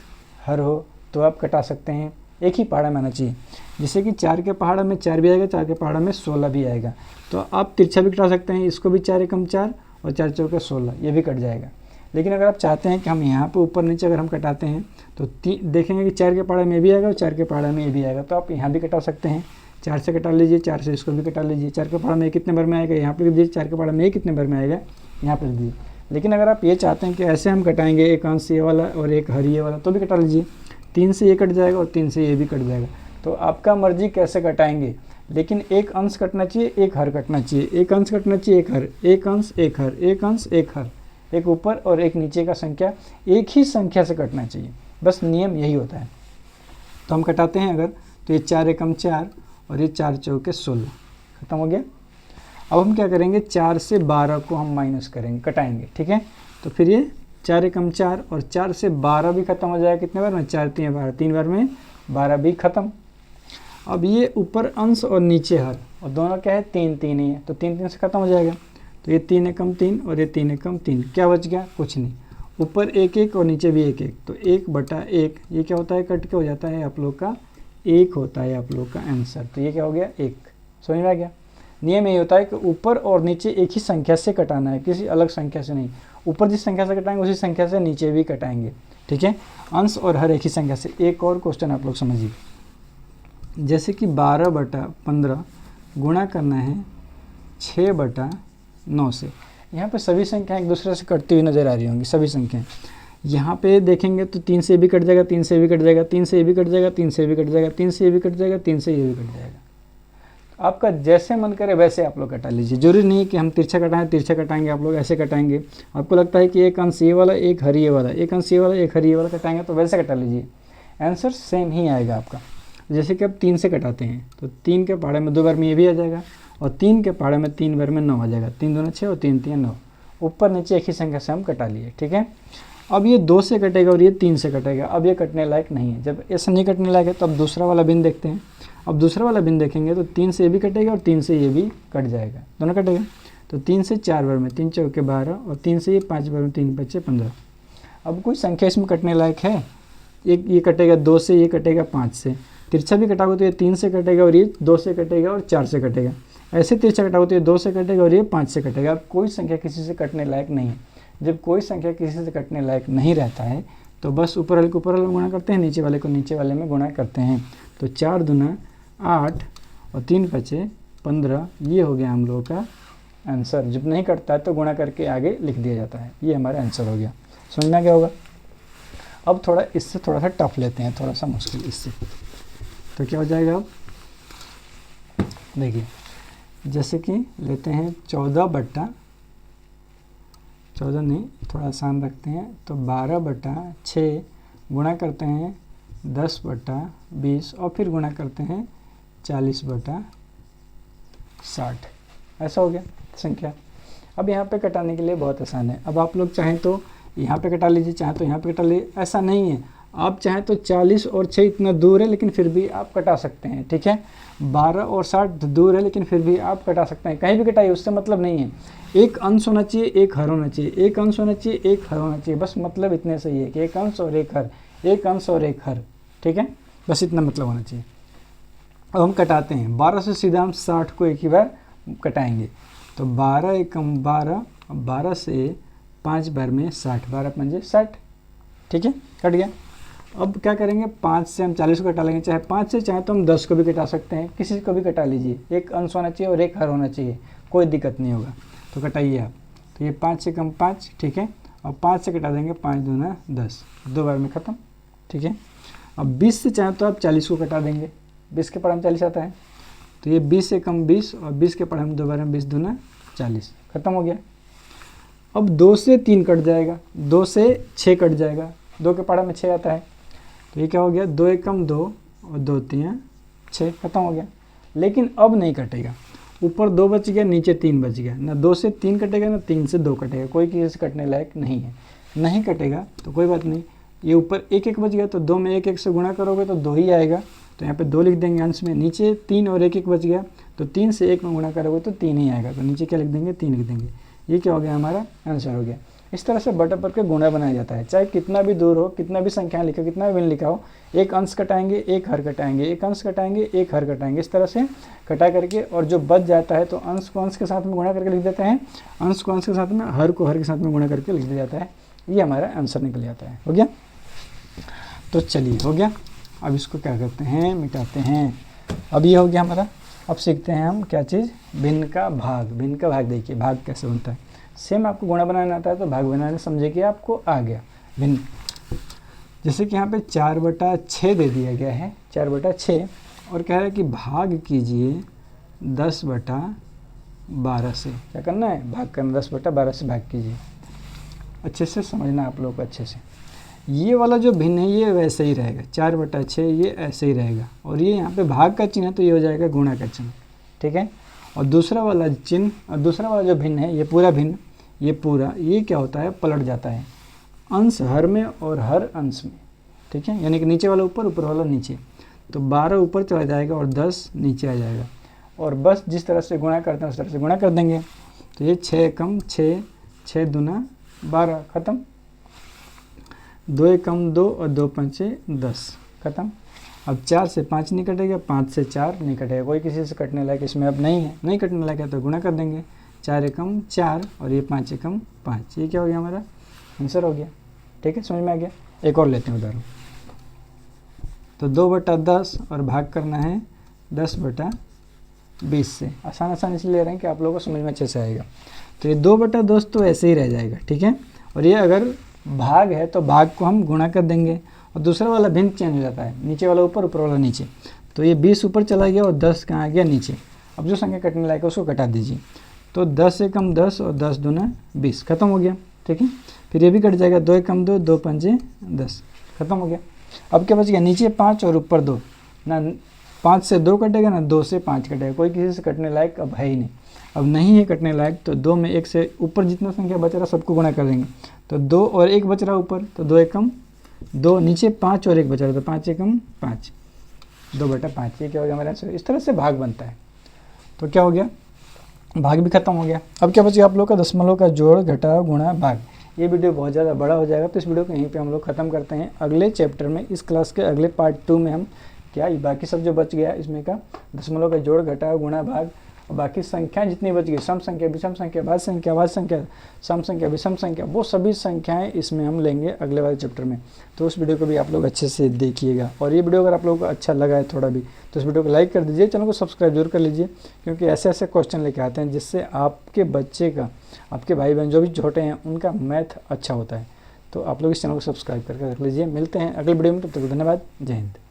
हर हो तो आप कटा सकते हैं। एक ही पहाड़ा में आना चाहिए। जैसे कि 4 के पहाड़ा में 4 भी आएगा, 4 के पहाड़ा में 16 भी आएगा। तो आप तिरछा भी कटा सकते हैं, इसको भी 4 एकम 4 और 4 चौके 16, ये भी कट जाएगा। लेकिन अगर आप चाहते हैं कि हम यहाँ पे ऊपर नीचे अगर हम कटाते हैं तो देखेंगे कि 4 के पहाड़ा में भी आएगा और 4 के पहाड़ा में ये भी आएगा, तो आप यहाँ भी कटा सकते हैं। 4 से कटा लीजिए, 4 से इसको भी कटा लीजिए। 4 के पहाड़ा में कितने बार में आएगा, यहाँ पर लिख दीजिए। 4 के पहाड़ा में कितने बार में आएगा, यहाँ पर लिख दीजिए। लेकिन अगर आप ये चाहते हैं कि ऐसे हम कटाएंगे, एक अंश ये वाला और एक हर ये वाला, तो भी कटा लीजिए। 3 से ये कट जाएगा और 3 से ये भी कट जाएगा। तो आपका मर्जी कैसे कटाएंगे, लेकिन एक अंश कटना चाहिए, एक हर कटना चाहिए। एक अंश कटना चाहिए, एक हर, एक अंश एक हर, एक अंश एक हर, एक ऊपर और एक नीचे का संख्या एक ही संख्या से कटना चाहिए। बस नियम यही होता है। तो हम कटाते हैं अगर, तो ये 4 एकम 4 और ये 4 चौके 16, खत्म हो गया। अब हम क्या करेंगे, 4 से 12 को हम माइनस करेंगे, कटाएंगे, ठीक है। तो फिर ये 4 एकम 4 और 4 से 12 भी खत्म हो जाएगा। कितने बार में, 4 3 12, 3 बार में 12 भी खत्म। अब ये ऊपर अंश और नीचे हर, और दोनों क्या है, 3 3 ही है, तो 3 3 से खत्म हो जाएगा। तो ये 3 एकम 3 और ये 3 एकम 3, क्या बच गया, कुछ नहीं। ऊपर 1 1 और नीचे भी 1 1, तो 1/1 ये क्या होता है, कट के हो जाता है आप लोग का 1 होता है आप लोग का आंसर। तो ये क्या हो गया, 1। समझ में आ गया। नियम यही होता है कि ऊपर और नीचे एक ही संख्या से कटाना है, किसी अलग संख्या से नहीं। ऊपर जिस संख्या से कटाएंगे उसी संख्या से नीचे भी कटाएंगे, ठीक है। अंश और हर एक ही संख्या से। एक और क्वेश्चन आप लोग समझिए, जैसे कि 12/15 गुणा करना है 6/9 से। यहाँ पे सभी संख्याएं एक दूसरे से कटती हुई नजर आ रही होंगी, सभी संख्याएं। यहाँ पे देखेंगे तो 3 से भी कट जाएगा, 3 से भी कट जाएगा, 3 से भी कट जाएगा, 3 से भी कट जाएगा, 3 से भी कट जाएगा, 3 से ये भी कट जाएगा। आपका जैसे मन करे वैसे आप लोग कटा लीजिए। जरूरी नहीं है कि हम तिरछा कटाएं, तिरछा कटाएंगे, आप लोग ऐसे कटाएंगे। आपको लगता है कि एक अंश ये वाला, एक हर ये वाला, एक अंश ये वाला, एक हर ये वाला कटाएंगे, तो वैसे कटा लीजिए, आंसर सेम ही आएगा आपका। जैसे कि आप 3 से कटाते हैं तो 3 के पहाड़े में 2 बार में ये भी आ जाएगा, और 3 के पहाड़े में 3 बार में 9 आ जाएगा। 3 दूना 6 और 3 3 9, ऊपर नीचे एक ही संख्या से हम कटा लिए, ठीक है। अब ये 2 से कटेगा और ये 3 से कटेगा। अब ये कटने लायक नहीं है। जब ऐसा नहीं कटने लायक है तो अब दूसरा वाला बिन देखते हैं। अब दूसरा वाला बिन देखेंगे तो 3 से ये भी कटेगा और 3 से ये भी कट जाएगा, दोनों कटेगा। तो 3 से 4 बार में 3 चौके 12 और 3 से ये 5 बार में 3 बचे 15। अब कोई संख्या इसमें कटने लायक है, एक ये कटेगा 2 से, ये कटेगा 5 से। तिरछा भी कटाओगे तो ये 3 से कटेगा और ये 2 से कटेगा और 4 से कटेगा। ऐसे तिरछा कटाओगे तो ये 2 से कटेगा और ये 5 से कटेगा। अब कोई संख्या किसी से कटने लायक नहीं है। जब कोई संख्या किसी से कटने लायक नहीं रहता है तो बस ऊपर वाले को ऊपर वाले में गुणा करते हैं, नीचे वाले को नीचे वाले में गुणा करते हैं। तो 4 दूना 8 और 3 बचे 15, ये हो गया हम लोगों का आंसर। जब नहीं कटता है तो गुणा करके आगे लिख दिया जाता है, ये हमारा आंसर हो गया। समझ में क्या होगा। अब थोड़ा इससे थोड़ा सा टफ लेते हैं, थोड़ा सा मुश्किल इससे। तो क्या हो जाएगा, अब देखिए, जैसे कि लेते हैं 14 नहीं, थोड़ा आसान रखते हैं। तो 12/6 गुणा करते हैं 10/20 और फिर गुणा करते हैं 40/60। ऐसा हो गया संख्या। अब यहाँ पे कटाने के लिए बहुत आसान है। अब आप लोग चाहें तो यहाँ पे कटा लीजिए, चाहें तो यहाँ पे कटा लीजिए, ऐसा नहीं है। आप चाहें तो 40 और 6 इतना दूर है लेकिन फिर भी आप कटा सकते हैं, ठीक है। 12 और 60 दूर है लेकिन फिर भी आप कटा सकते हैं, कहीं भी कटाइए, उससे मतलब नहीं है। एक अंश होना चाहिए, एक हर होना चाहिए, एक अंश होना चाहिए, एक हर होना चाहिए, बस मतलब इतने सही है कि एक अंश और एक हर, एक अंश और एक हर, ठीक है, बस इतना मतलब होना चाहिए। अब हम कटाते हैं। 12 से सीधा हम 60 को एक ही बार कटाएंगे। तो 12 एकम 12, 12 से 5 बार में 60, 12 पंजे 60, ठीक है, कट गया। अब क्या करेंगे, 5 से हम 40 को कटा लेंगे। चाहे 5 से चाहे तो हम 10 को भी कटा सकते हैं, किसी को भी कटा लीजिए। एक अंश होना चाहिए और एक हर होना चाहिए, कोई दिक्कत नहीं होगा। तो कटाइए आप। तो ये 5 से कम 5, ठीक है, और 5 से कटा देंगे 5 दूना 10, 2 बार में ख़त्म, ठीक है। अब 20 से चाहे तो आप 40 को कटा देंगे, 20 के पढ़े में 40 आता है। तो ये 20 से कम 20 और 20 के पढ़े में 2 बार में 20 दूना 40, ख़त्म हो गया। अब 2 से 3 कट जाएगा, 2 से 6 कट जाएगा, 2 के पढ़े में 6 आता है। तो ये क्या हो गया, 2 एकम 2 और 2 3 6, खत्म हो गया। लेकिन अब नहीं कटेगा, ऊपर 2 बच गया, नीचे 3 बच गया। ना 2 से 3 कटेगा ना 3 से 2 कटेगा, कोई किसी से कटने लायक नहीं है। नहीं कटेगा तो कोई बात नहीं। ये ऊपर 1 1 बच गया तो 2 में 1 1 से गुणा करोगे तो 2 ही आएगा, तो यहाँ पे 2 लिख देंगे अंश में। नीचे 3 और 1 1 बच गया तो 3 से 1 में गुणा करोगे तो 3 ही आएगा, तो नीचे क्या लिख देंगे, 3 लिख देंगे। ये क्या हो गया, हमारा आंसर हो गया। इस तरह से बटे पर के गुणा बनाया जाता है। चाहे कितना भी दूर हो, कितना भी संख्याएं लिखो, कितना भी बिन लिखा हो, एक अंश कटाएंगे, एक हर कटाएंगे, एक अंश कटाएंगे, एक हर कटाएंगे, इस तरह से कटा करके, और जो बच जाता है तो अंश को अंश के साथ में गुणा करके लिख देते हैं, अंश को अंश के साथ में, हर को हर के साथ में गुणा करके लिख दिया जाता है। ये हमारा आंसर निकल जाता है। हो गया, तो चलिए हो गया। अब इसको क्या करते हैं, मिटाते हैं। अब ये हो गया हमारा। अब सीखते हैं हम क्या चीज़, भिन्न का भाग। भिन्न का भाग देखिए भाग कैसे बनता है। सेम आपको गुणा बनाना आता है तो भाग बनाने समझे कि आपको आ गया भिन्न। जैसे कि यहाँ पे 4/6 दे दिया गया है, 4/6, और कह रहा है कि भाग कीजिए 10/12 से। क्या करना है, भाग करना, 10/12 से भाग कीजिए। अच्छे से समझना आप लोग को अच्छे से। ये वाला जो भिन्न है ये वैसे ही रहेगा, 4/6 ये ऐसे ही रहेगा, और ये यहाँ पे भाग का चिन्ह है तो ये हो जाएगा गुणा का चिन्ह, ठीक है। और दूसरा वाला चिन्ह, और दूसरा वाला जो भिन्न है ये पूरा भिन्न, ये पूरा, ये क्या होता है, पलट जाता है अंश हर में और हर अंश में, ठीक है। यानी कि नीचे वाला ऊपर, ऊपर वाला नीचे, तो 12 ऊपर चला जाएगा और 10 नीचे आ जाएगा। और बस जिस तरह से गुणा करते हैं उस तरह से गुणा कर देंगे। तो ये 6 कम 6, 6 दूना 12, ख़त्म। 2 एकम 2 और 2 पंचे 10, ख़त्म। अब 4 से 5 नहीं कटेगा, 5 से 4 नहीं कटेगा, कोई किसी से कटने लायक इसमें अब नहीं है, नहीं कटने लायक है तो गुणा कर देंगे। 4 एकम 4 और ये 5 एकम 5, ये क्या हो गया हमारा आंसर हो गया, ठीक है। समझ में आ गया। एक और लेते हैं उदाहरण। तो 2/10 और भाग करना है 10/20 से। आसान आसान इसलिए ले रहे हैं कि आप लोगों को समझ में अच्छे से आएगा। तो ये 2/10 तो ऐसे ही रह जाएगा, ठीक है। और ये अगर भाग है तो भाग को हम गुणा कर देंगे, और दूसरा वाला भिन्न चेंज हो जाता है, नीचे वाला ऊपर, ऊपर वाला नीचे। तो ये 20 ऊपर चला गया और 10 कहाँ आ गया, नीचे। अब जो संख्या कटने लायक है उसको कटा दीजिए। तो 10 एकम 10 और 10 दूना 20, खत्म हो गया, ठीक है। फिर ये भी कट जाएगा, 2 एकम 2, 2 पंचे 10, खत्म हो गया। अब क्या बच गया, नीचे 5 और ऊपर 2, ना 5 से 2 कटेगा ना 2 से 5 कटेगा, कोई किसी से कटने लायक अब है ही नहीं। अब नहीं है कटने लायक तो 2 में 1 से ऊपर जितना संख्या बच रहा सबको गुणा कर देंगे। तो 2 और 1 बच रहा ऊपर, तो 2 एकम 2, नीचे 5 और 1 बच रहा तो 5 एकम 5, 2/5, ये क्या हो गया हमारा आंसर। इस तरह से भाग बनता है। तो क्या हो गया, भाग भी खत्म हो गया। अब क्या बच गया आप लोग का, दशमलव का जोड़ घटाव गुणा भाग। ये वीडियो बहुत ज़्यादा बड़ा हो जाएगा तो इस वीडियो को यहीं पे हम लोग ख़त्म करते हैं। अगले चैप्टर में, इस क्लास के अगले पार्ट 2 में हम क्या बाकी सब जो बच गया इसमें का दशमलव का जोड़ घटाव गुणा भाग, और बाकी संख्याएं जितनी बच गई, सम संख्या, विषम संख्या, भाज्य संख्या, भाज्य संख्या, सम संख्या, विषम संख्या, वो सभी संख्याएं इसमें हम लेंगे अगले वाले चैप्टर में। तो उस वीडियो को भी आप लोग अच्छे से देखिएगा। और ये वीडियो अगर आप लोगों को अच्छा लगा है थोड़ा भी तो इस वीडियो को लाइक कर दीजिए, चैनल को सब्सक्राइब जरूर कर लीजिए, क्योंकि ऐसे ऐसे क्वेश्चन लेके आते हैं जिससे आपके बच्चे का, आपके भाई बहन जो भी छोटे हैं उनका मैथ अच्छा होता है। तो आप लोग इस चैनल को सब्सक्राइब करके रख लीजिए। मिलते हैं अगले वीडियो में, तब तक धन्यवाद, जय हिंद।